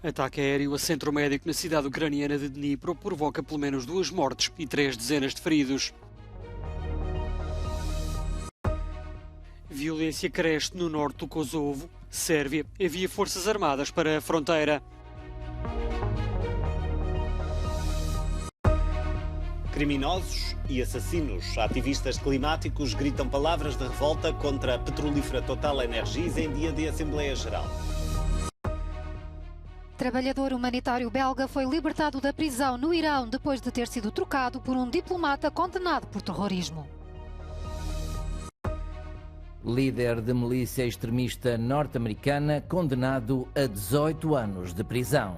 Ataque aéreo a centro médico na cidade ucraniana de Dnipro provoca pelo menos 2 mortes e 3 dezenas de feridos. Violência cresce no norte do Kosovo. Sérvia envia forças armadas para a fronteira. Criminosos e assassinos. Ativistas climáticos gritam palavras de revolta contra a petrolífera Total Energies em dia de Assembleia Geral. Trabalhador humanitário belga foi libertado da prisão no Irão depois de ter sido trocado por um diplomata condenado por terrorismo. Líder de milícia extremista norte-americana condenado a 18 anos de prisão.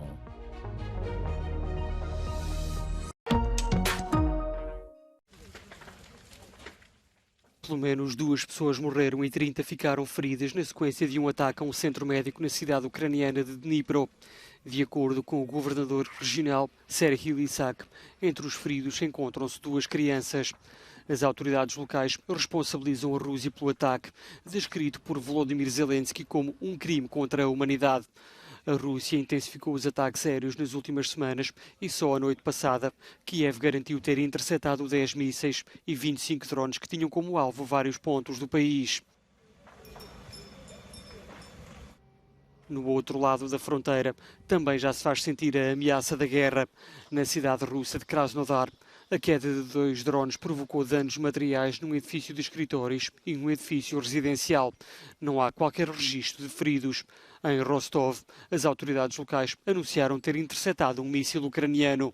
Pelo menos 2 pessoas morreram e 30 ficaram feridas na sequência de um ataque a um centro médico na cidade ucraniana de Dnipro. De acordo com o governador regional Serhiy Lysak, entre os feridos encontram-se 2 crianças. As autoridades locais responsabilizam a Rússia pelo ataque, descrito por Volodymyr Zelensky como um crime contra a humanidade. A Rússia intensificou os ataques aéreos nas últimas semanas e só a noite passada Kiev garantiu ter interceptado 10 mísseis e 25 drones que tinham como alvo vários pontos do país. No outro lado da fronteira, também já se faz sentir a ameaça da guerra. Na cidade russa de Krasnodar, a queda de 2 drones provocou danos materiais num edifício de escritórios e num edifício residencial. Não há qualquer registro de feridos. Em Rostov, as autoridades locais anunciaram ter interceptado um míssil ucraniano.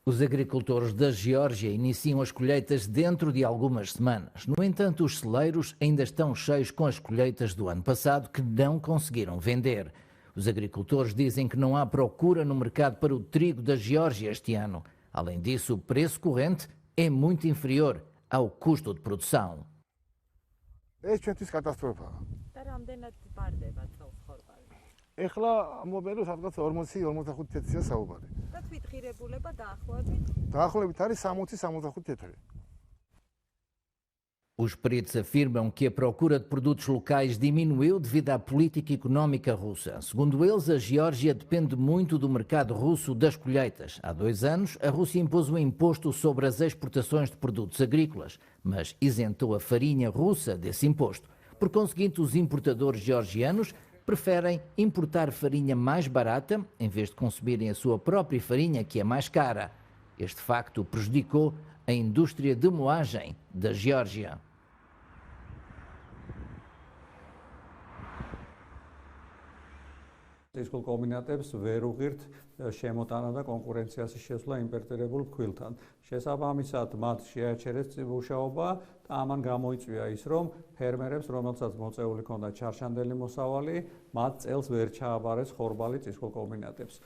Os agricultores da Geórgia iniciam as colheitas dentro de algumas semanas. No entanto, os celeiros ainda estão cheios com as colheitas do ano passado que não conseguiram vender. Os agricultores dizem que não há procura no mercado para o trigo da Geórgia este ano. Além disso, o preço corrente é muito inferior ao custo de produção. ეხლა მომბერო სადღაც 40-45 საუბარი. და თვითღირებულება დაახლოებით? Დაახლოებით არის 60-65 თეთრი. Os peritos afirmam que a procura de produtos locais diminuiu devido à política económica russa. Segundo eles, a Geórgia depende muito do mercado russo das colheitas. Há 2 anos, a Rússia impôs um imposto sobre as exportações de produtos agrícolas, mas isentou a farinha russa desse imposto. Por conseguinte, os importadores georgianos preferem importar farinha mais barata em vez de consumirem a sua própria farinha, que é mais cara. Este facto prejudicou a indústria de moagem da Geórgia. Discul კომბინატებს ვერ უღირთ შემოტანა და კონკურენციას შესვლა იმპორტირებულ ფქვილთან. შესაბამისად, მათ შეაჩერეს მუშაობა და ამან გამოიწვია ის, რომ ფერმერებს, რომელსაც მოწეული ჰქონდა ჩარშანდელი მოსავალი, მათ წელს ვერ ჩააბარეს ხორბალი discul კომბინატებს.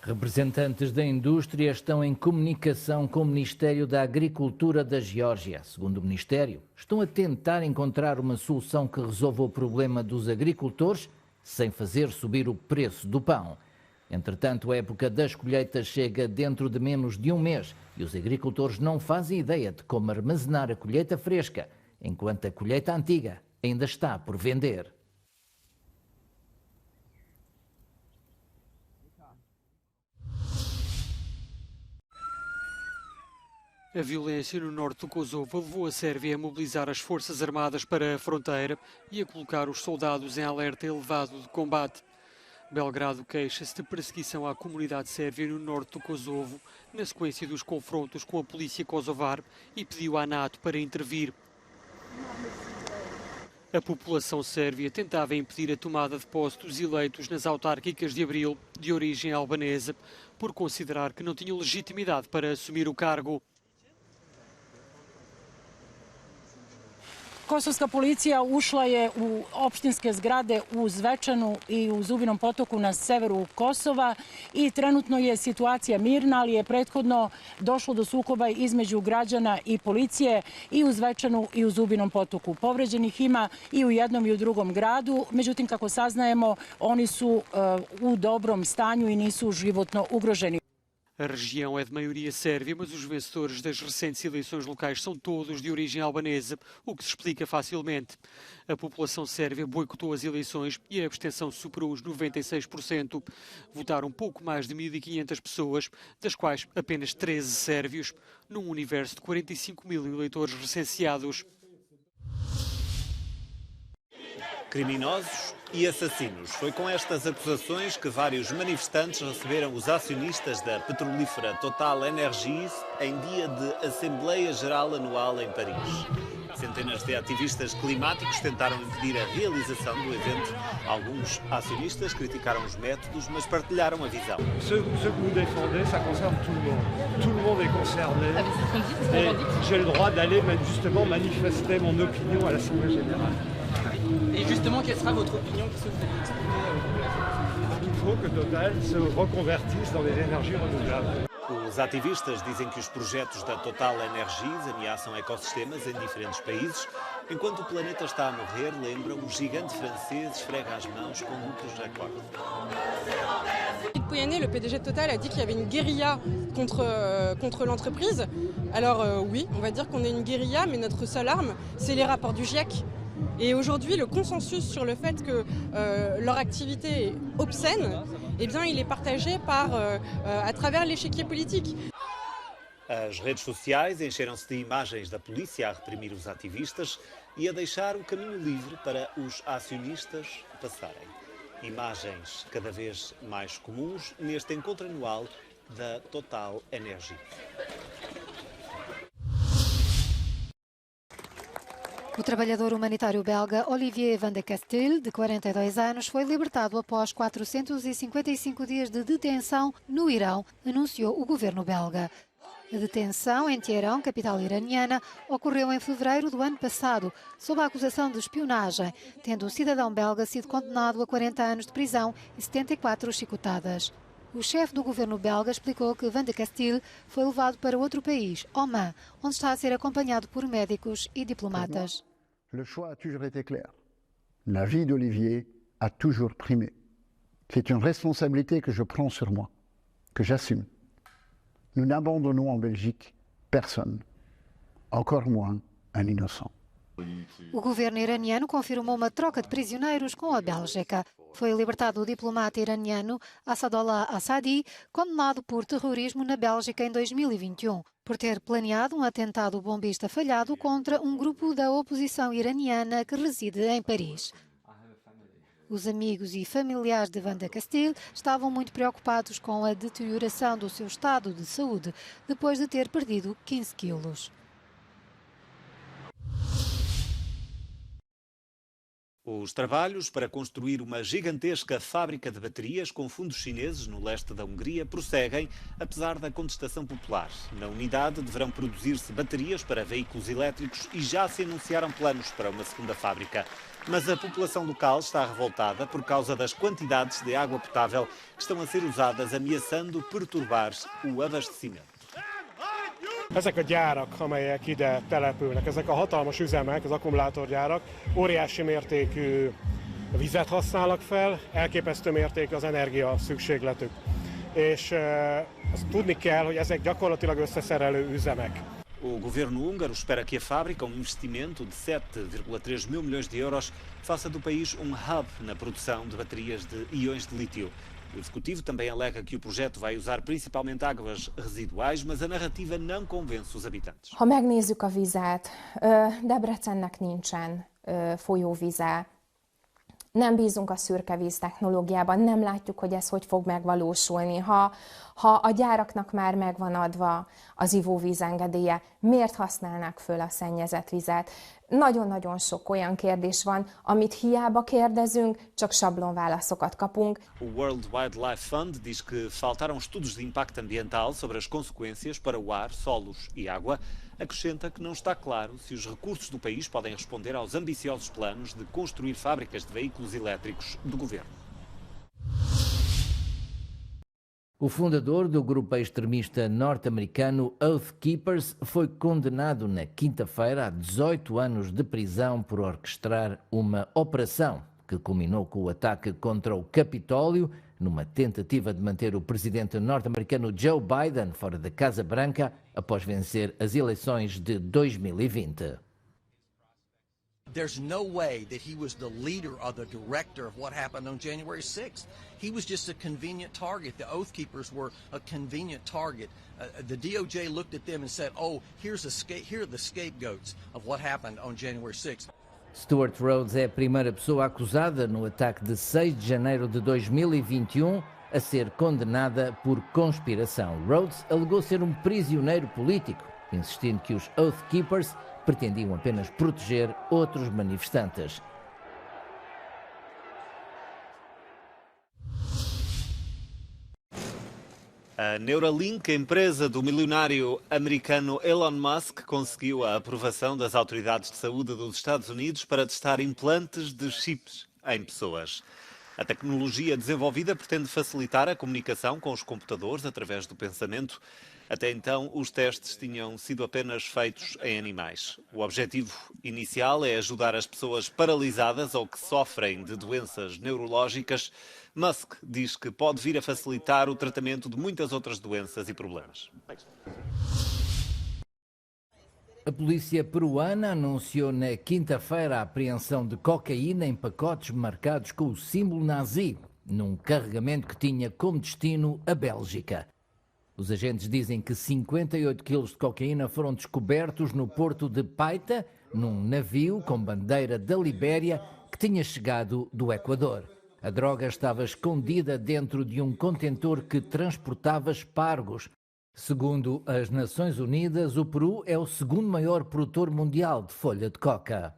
Representantes da indústria estão em comunicação com o Ministério da Agricultura da Geórgia. Segundo o Ministério, estão a tentar encontrar uma solução que resolva o problema dos agricultores sem fazer subir o preço do pão. Entretanto, a época das colheitas chega dentro de menos de um mês e os agricultores não fazem ideia de como armazenar a colheita fresca, enquanto a colheita antiga ainda está por vender. A violência no norte do Kosovo levou a Sérvia a mobilizar as forças armadas para a fronteira e a colocar os soldados em alerta elevado de combate. Belgrado queixa-se de perseguição à comunidade sérvia no norte do Kosovo, na sequência dos confrontos com a polícia kosovar, e pediu à NATO para intervir. A população sérvia tentava impedir a tomada de posse dos eleitos nas autárquicas de abril, de origem albanesa, por considerar que não tinham legitimidade para assumir o cargo. Kosovska policija ušla je u opštinske zgrade u Zvečanu i u Zubinom Potoku na severu Kosova i trenutno je situacija mirna, ali je prethodno došlo do sukoba između građana i policije i u Zvečanu i u Zubinom Potoku. Povređenih ima i u jednom i u drugom gradu, međutim, kako saznajemo, oni su u dobrom stanju i nisu životno ugroženi. A região é de maioria sérvia, mas os vencedores das recentes eleições locais são todos de origem albanesa, o que se explica facilmente. A população sérvia boicotou as eleições e a abstenção superou os 96%. Votaram pouco mais de 1.500 pessoas, das quais apenas 13 sérvios, num universo de 45 mil eleitores recenseados. Criminosos e assassinos. Foi com estas acusações que vários manifestantes receberam os acionistas da petrolífera Total Energies em dia de Assembleia Geral Anual em Paris. Centenas de ativistas climáticos tentaram impedir a realização do evento. Alguns acionistas criticaram os métodos, mas partilharam a visão. Ce que vous défendez, ça concerne tout le monde. Tout le monde est concerné. Et j'ai le droit d'aller justement manifester mon opinion à l'Assemblée Générale. Et justement, quelle sera votre opinion qui se fait exprimer? Il faut que Total se reconvertisse dans les énergies renouvelables. Os ativistas dizem que os projetos da Total Energies ameaçam ecossistemas em diferentes países. Enquanto o planeta está a morrer, lembram, o gigante francês esfrega as mãos com muitos recordes. Pouyanné, le PDG de Total, a dit qu'il y avait une guérilla contre l'entreprise. Alors oui, on va dire qu'on est une guérilla, mais notre seule arme, c'est les rapports du GIEC. Et aujourd'hui, le consensus sur le fait que leur activité est obscène, eh bien, il est partagé à travers l'échiquier politique. As redes sociais encheram-se de imagens da polícia a reprimir os ativistas e a deixar o caminho livre para os acionistas passarem. Imagens cada vez mais comuns neste encontro anual da Total Energies. O trabalhador humanitário belga Olivier van de Castille, de 42 anos, foi libertado após 455 dias de detenção no Irão, anunciou o governo belga. A detenção em Teherão, capital iraniana, ocorreu em fevereiro do ano passado, sob a acusação de espionagem, tendo o cidadão belga sido condenado a 40 anos de prisão e 74 chicotadas. O chefe do governo belga explicou que Van de Castille foi levado para outro país, Oman, onde está a ser acompanhado por médicos e diplomatas. Le choix a toujours été clair. La vie d'Olivier a toujours primé. C'est une responsabilité que je prends sur moi, que j'assume. Nous n'abandonnons en Belgique personne, encore moins un innocent. O governo iraniano confirmou uma troca de prisioneiros com a Bélgica. Foi libertado o diplomata iraniano Assadollah Assadi, condenado por terrorismo na Bélgica em 2021, por ter planeado um atentado bombista falhado contra um grupo da oposição iraniana que reside em Paris. Os amigos e familiares de Van de Castille estavam muito preocupados com a deterioração do seu estado de saúde, depois de ter perdido 15 quilos. Os trabalhos para construir uma gigantesca fábrica de baterias com fundos chineses no leste da Hungria prosseguem, apesar da contestação popular. Na unidade deverão produzir-se baterias para veículos elétricos e já se anunciaram planos para uma segunda fábrica. Mas a população local está revoltada por causa das quantidades de água potável que estão a ser usadas, ameaçando perturbar o abastecimento. Ezek a gyárak, amelyek ide települnek, ezek a hatalmas üzemek, az akkumulátorgyárak, óriási mértékű vizet használnak fel, elképesztő mértékű az energia szükségletük. És azt tudni kell, hogy ezek gyakorlatilag összeszerelő üzemek. O governo húngaro espera que a fábrica, um investimento de 7,3 mil milhões de euros, faça do país um hub na produção de baterias de íons de lítio. O executivo também alega que o projeto vai usar principalmente águas residuais, mas a narrativa não convence os habitantes. Ha megnézzük a vizet, Debrecennek nincsen folyóvize. Nem bízunk a szürke víz technológiában, nem látjuk, hogy ez hogy fog megvalósulni. Ha a gyáraknak már megvan adva az ivóvíz engedélye, miért használnák föl a szennyezett vizet? Nagyon-nagyon sok olyan kérdés van, amit hiába kérdezünk, csak sablonválaszokat kapunk. O World Wildlife Fund diz que faltaram estudos de impacto ambiental sobre as consequências para o ar, solos e água. Acrescenta que não está claro se os recursos do país podem responder aos ambiciosos planos de construir fábricas de veículos elétricos do governo. O fundador do grupo extremista norte-americano Oath Keepers foi condenado na quinta-feira a 18 anos de prisão por orquestrar uma operação que culminou com o ataque contra o Capitólio numa tentativa de manter o presidente norte-americano Joe Biden fora da Casa Branca após vencer as eleições de 2020. There's no way that he was the leader or the director of what happened on January 6th. He was just a convenient target. The Oath Keepers were a convenient target. The DOJ looked at them and said, oh, here are the scapegoats of what happened on January 6th. Stuart Rhodes é a primeira pessoa acusada no ataque de 6 de janeiro de 2021 a ser condenada por conspiração. Rhodes alegou ser um prisioneiro político, insistindo que os Oath Keepers pretendiam apenas proteger outros manifestantes. A Neuralink, a empresa do milionário americano Elon Musk, conseguiu a aprovação das autoridades de saúde dos Estados Unidos para testar implantes de chips em pessoas. A tecnologia desenvolvida pretende facilitar a comunicação com os computadores através do pensamento. Até então, os testes tinham sido apenas feitos em animais. O objetivo inicial é ajudar as pessoas paralisadas ou que sofrem de doenças neurológicas. Musk diz que pode vir a facilitar o tratamento de muitas outras doenças e problemas. A polícia peruana anunciou na quinta-feira a apreensão de cocaína em pacotes marcados com o símbolo nazi, num carregamento que tinha como destino a Bélgica. Os agentes dizem que 58 quilos de cocaína foram descobertos no porto de Paita, num navio com bandeira da Libéria que tinha chegado do Equador. A droga estava escondida dentro de um contentor que transportava espargos. Segundo as Nações Unidas, o Peru é o segundo maior produtor mundial de folha de coca.